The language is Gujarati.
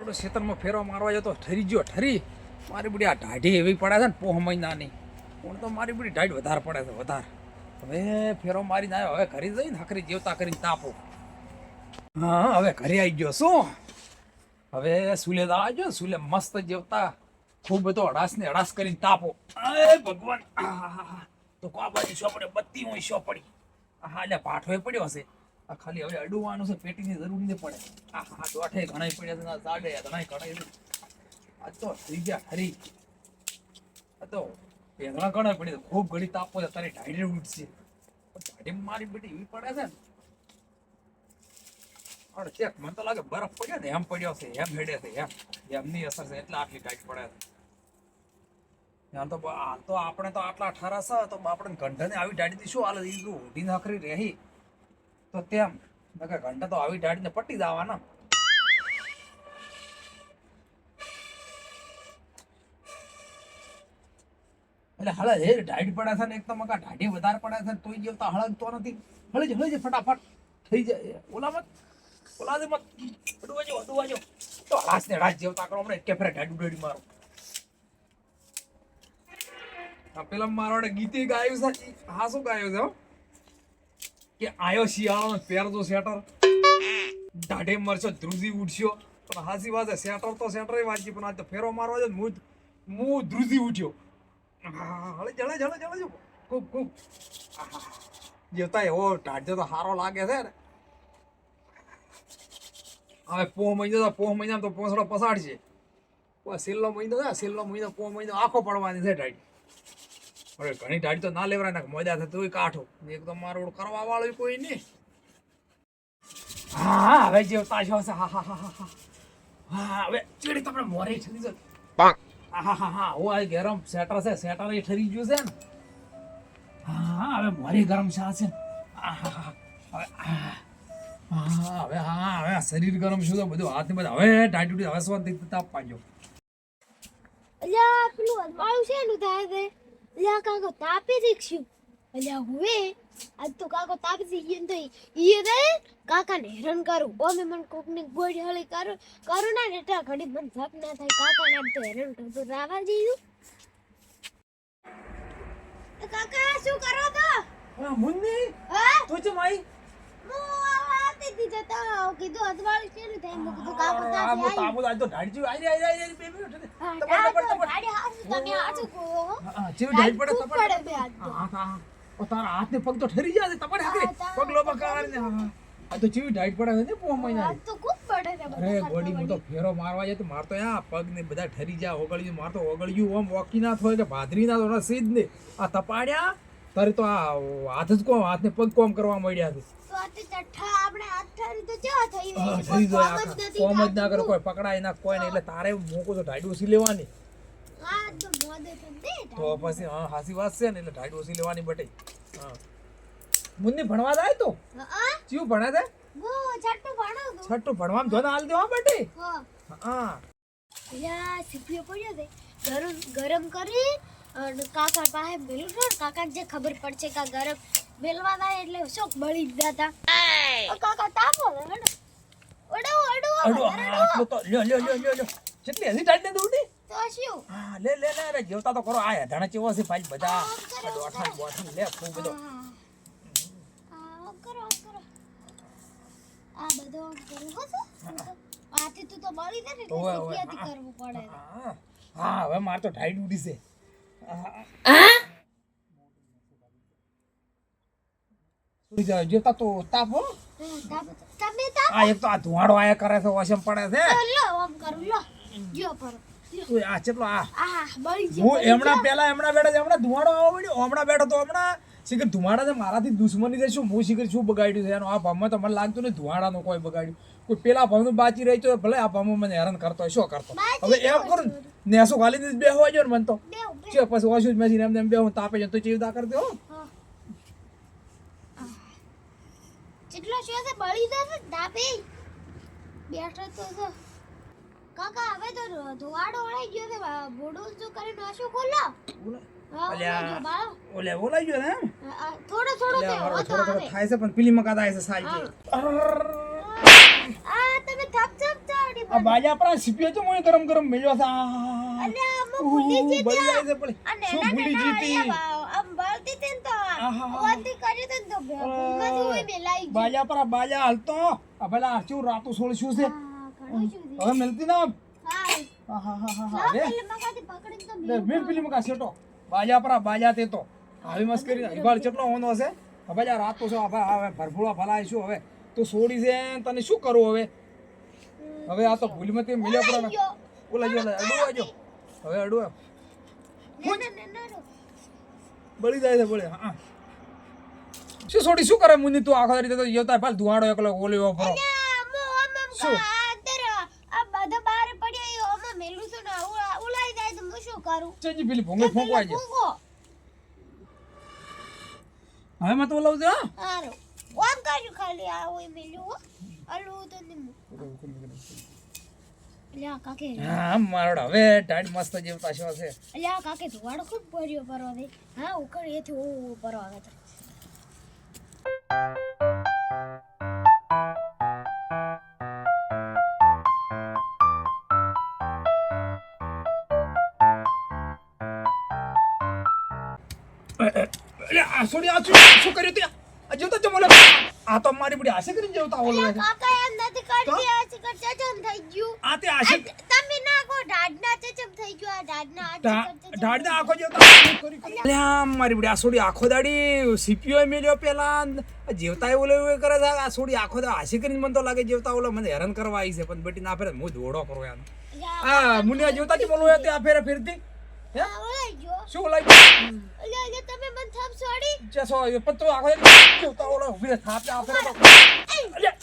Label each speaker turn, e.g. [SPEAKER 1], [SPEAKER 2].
[SPEAKER 1] ખેતરમાં ફેરો મારવા જતો ઠરી ગયો ઠરી મારી બધી આ ઢાઢી એવી પડે છે ને પોહ મહિનાની પણ તો મારી બધી ઢાઢ વધારે પડે છે વધારે હવે ફેરો મારીને આવ્યો હવે ઘરે જઈને હકરી જેવતા કરીને તાપો હા હવે ઘરે આવી ગયો શું હવે સુલે તો આવજો સુલે મસ્ત જેવતા ખૂબ બધો અડાસ ને અડાસ કરીને તાપો અરે ભગવાન તો કો બાજુ શો પડે બત્તી હોય શો પડી હા એટલે પાઠો પડ્યો હશે ખાલી હવે અડવાનું છે પેટીની જરૂર નહીં પડે હા દોઠે ઘણા પડ્યા છે સાડે ઘણા ઘણા આ તો થઈ ગયા ખરી આ તો પેંગણા ઘણા પડી ખૂબ ઘડી તાપો છે તારી ઢાઢી ઉઠશે ઢાઢી મારી બેટી એવી પડે છે ને અરે ચેક મને તો લાગે બરફ પડ્યો ને એમ પડ્યો છે એમ હેડે છે એમની અસર છે એટલે આટલી ટાઈટ પડે છે તો આપણે તો આટલા 18 તો આપણે ઘંટાને આવી ઢાઢીથી શું હાલ ઊંધી નાખરી રહી તો તેમ ઘંટા તો આવી ઢાળીને પટી જવાના એટલે હળે એ ઢાઢી પડે છે ને એક તો મકા ઢાઢી વધારે પડે છે તોય જેવતા હળગ તો નથી હળજ ફટાફટ થઈ જાય ઓલા મત અડવાજો તો હળાસ ને રાજ જેવતા કરો હમણાં કે ફેરે ઢાઢી મારો પેલા મારો ગીતે ગાયું છે હા શું ગાયું છે કે આયો શિયાળો પહેરજો સ્વેટર ઢાઢે મરશો ધ્રુજી ઉઠ્યો પણ હાસી વાત સ્વેટર તો સ્વેટર વાંચી પણ આ તો ફેરો મારવા છે હું ધ્રુજી ઉઠ્યો હળે જળે ખૂબ જેવતા એવો ઢાઢો તો સારો લાગે છે ને હવે પોહ મહિના તો પોસડો પસાડશે છેલ્લો મહિનો પોહ મહિનો આખો પડવાની છે ઢાઢી હવે ઘણી ઢાઢી તો ના લેવરાય ને મજા થતી હોય કાઠો એક તો મારો કરવા વાળું કોઈ નહીં હા હવે જેવતા છો હા હવે ચીડી તમને મોરે ઠરી જશે હા ઓ આ ગરમ સેટર છે સેટર એ ઠરી ગયું છે ને હા હવે મોરે ગરમ શા છે હવે શરીર ગરમ શું તો બધું હાથ ને બધું હવે ઢાઢી હવે સ્વાદ તાપ પાડ્યો
[SPEAKER 2] અલ્યા પેલું અજવાળું છે એનું થાય છે અલ્યા કાકો તાપી દીક્ષું અલ્યા હુએ આજ તો કાકો તાપી દીક્ષું તો ઈ રે કાકાને હેરાન કરું ઓમે મન કોકની ગોળી હળી કરું ના એટલા ઘડી મન જપ ના થાય કાકાને આમ તો હેરાન કરતો રાવા જીયું કાકા શું કરો તો
[SPEAKER 1] મુન્ની
[SPEAKER 2] હા
[SPEAKER 1] તું ચમ આઈ
[SPEAKER 2] આતી દીધા તો કીધું અજવાળું છે ને થાય મેં કીધું કાકો તાપી
[SPEAKER 1] તાપો આજ તો ઢાઢી આઈ બે મિનિટ
[SPEAKER 2] ગાડી હાસુ તમે આછું કો
[SPEAKER 1] જેવી ઢાઢ પડે હા તારા હાથ ને પગ તો ઠરી જાય તમારે હાથે પગ લોબા કાઢીને આ તો જેવી ઢાઢ પડે છે પોહ મહિના
[SPEAKER 2] તો ખૂબ પડે છે
[SPEAKER 1] અરે ગોડી હું તો ફેરો મારવા જાય તો મારતો આ પગ ને બધા ઠરી જાય ઓગળ્યું મારતો ઓગળ્યું ઓમ વોકી ના થાય કે ભાદરી ના તો સીધ ને આ તપાડ્યા તારે તો આ હાથ જ કોમ હાથ ને પગ કોમ કરવા મળ્યા છે
[SPEAKER 2] તો આ ચઠ્ઠા આપણે આઠારી તો કેવા થઈ
[SPEAKER 1] થઈ જાય કોમ જ ના કરે કોઈ પકડાય ના કોઈ નહીં એટલે તારે મોકો તો ઢાઢી ઓછી લેવાની
[SPEAKER 2] હા તો મોદે તો દે
[SPEAKER 1] તો પછી હા હાસી વાત છે ને એટલે ઢાઢી ઓછી લેવાની બટે હા મુન્ની ભણવા જાય તો
[SPEAKER 2] હા
[SPEAKER 1] ચિયું ભણે છે
[SPEAKER 2] ગો છઠ્ઠું ભણો તો
[SPEAKER 1] છઠ્ઠું ભણવામાં ધોન હાલ દેવા બટે
[SPEAKER 2] હા યા સીપીઓ પડ્યો છે ગરમ કરી અને કાકા પાસે મેલું છે કાકાને જે ખબર પડશે કે ગરમ મેલવા થાય એટલે શોક બળી જતા કાકા તાપો ને ઓડો
[SPEAKER 1] આટલો તો લ્યો કેટલી હજી ટાઈટ ને દઉડી
[SPEAKER 2] તો શું
[SPEAKER 1] હા લે અરે જેવતા તો કરો આ ધાણા ચેવો છે ભાઈ બધા બોઠણ લે ખૂબ બધો
[SPEAKER 2] કરો આ બધો કરું હશે આથી તું તો બળી દે ને એટલે સીપિયાથી કરવું પડે
[SPEAKER 1] હા હવે માર તો ઢાઈ ઉડી છે સુઈ જાય જેતા તો તાપો
[SPEAKER 2] તમે
[SPEAKER 1] આ એક તો આ ધુવાડો આયા કરે છે વશમ પડે છે
[SPEAKER 2] લો આમ કરું લો જો પર
[SPEAKER 1] તું આ ચેટલો આ
[SPEAKER 2] બળી
[SPEAKER 1] હું હમણાં બેઠો ધુવાડો આવો પડ્યો હમણાં બેઠો તો હમણાં શીખર ધુવાડા છે મારાથી દુશ્મની છે શું હું શીખર શું બગાડ્યું છે એનો આ ભાવમાં તો મને લાગતું નહીં ધુવાડાનું કોઈ બગાડ્યું કોઈ પેલા ભાવનું બાચી રહી તો ભલે આ ભાવમાં મને હેરાન કરતો હોય શું કરતો હવે એમ કરું ને નેસો ખાલી બેહવા જો ને મને તો છે પછી ઓછું જ મેં એમને બેહું તાપે જાય તો ચીવદા કરી દે હો
[SPEAKER 2] જેટલો છે તે બળી જશે તાપી બેઠો તો કાકા હવે તો ધોવાડો ઓળાઈ ગયો છે બોડો જો કરીને આશો ખોલો
[SPEAKER 1] ઓલે ઓલાઈ ગયો ને
[SPEAKER 2] થોડો
[SPEAKER 1] થાય છે પણ પેલી મકા થાય છે સાઈ
[SPEAKER 2] આ તમે થપ થપ ચાડી
[SPEAKER 1] આ બાજા પર સીપીએ છે મોય ગરમ ગરમ મેલ્યો છે
[SPEAKER 2] અને આમ ભૂલી
[SPEAKER 1] બળી
[SPEAKER 2] જતી
[SPEAKER 1] જાય છે પડી
[SPEAKER 2] અને
[SPEAKER 1] શું
[SPEAKER 2] એના
[SPEAKER 1] ભૂલી જીતી
[SPEAKER 2] આમ બળતી હતી ને તો
[SPEAKER 1] આહા.
[SPEAKER 2] વાતી કરી હતી ને તો ભૂલમાંથી હોય મેલાઈ ગઈ.
[SPEAKER 1] બાજા પર આ બાજા હાલતો આ પેલા આચું રાતું છોડશું છે
[SPEAKER 2] હા, ઘણું જુદી.
[SPEAKER 1] હવે મિલતી ના
[SPEAKER 2] હા.
[SPEAKER 1] હા હવે
[SPEAKER 2] પેલે મગાથી પકડીને તો
[SPEAKER 1] લે મિલ પેલી મકા સેટો બાજા પર આ બાજા તે તો આવી મસ્કરી ઈબાળ કેટલો હોનો હશે હવે જા રાત તો છે હવે ભરફોળા ફલાઈશું હવે તું છોડી છે તને શું કરું હવે આ તો ભૂલમાંથી મિલ્યા પર
[SPEAKER 2] ગયો.
[SPEAKER 1] ઓલા જો અડું આજો હવે અડું બળી જાય છે બળે હા શું છોડી શું કરે મુની તું આખો રીતે તો યોતા પાલ ધુવાડો એકલો ઓલી ફરો શું?
[SPEAKER 2] આ બધા બાર પડ્યા આમાં મેલું છું ને ઉલાઈ જાય તો હું શું કરું?
[SPEAKER 1] ચેજી પેલી ભોંગે ફોંકવા છે
[SPEAKER 2] ફૂંકો.
[SPEAKER 1] હવે મત ઓલાવ દે હા
[SPEAKER 2] હારું. આમ કર્યું ખાલી આ હોય મેલું હો. અલું તો નહીં. અલ્યા કાકે
[SPEAKER 1] હા મારોડ હવે ટાઈટ મસ્ત જેવતા છે
[SPEAKER 2] અલ્યા કાકે ધુવાડો ખૂબ પડ્યો પરવા દે. હા ઉકળ એથી ઓ પરવા દે.
[SPEAKER 1] અરે આ છોડી આ શું કર્યું તે આ જોતા ચમોલો આ તો મારી બડી આશે કરીને જેવતા ઓલો
[SPEAKER 2] અલ્યા કાકા એમ નથી કરતી આ ચિકન ચચમ થઈ ગયું.
[SPEAKER 1] આ તે આશે
[SPEAKER 2] તમે નાખો ઢાડના ચચમ થઈ ગયું આ ઢાડના આ ચચમ ચચમ.
[SPEAKER 1] ઢાળના આખો જેવતા અલ્યા મારી બડી આ છોડી આખો દાડી સીપીઓ મેલ્યો પેલા જેવતા ઓલો કરે છે આ છોડી આખો દા આશે કરીને મને તો લાગે જેવતા ઓલો મને હેરાન કરવા આવી છે પણ બેટી ના ફેરે હું ધોડો કરો યાર આ મુનિયા જેવતા કે બોલો તે આ ફેરે ફેરતી હે
[SPEAKER 2] આ ઓલાઈ ગયો.
[SPEAKER 1] શું લાગી
[SPEAKER 2] અલ્યા તમે મને થપ છોડી.
[SPEAKER 1] જસો પત્તો આખો જેવતા ઓલો ઉભી થાપે આ ફેરે તો અલ્યા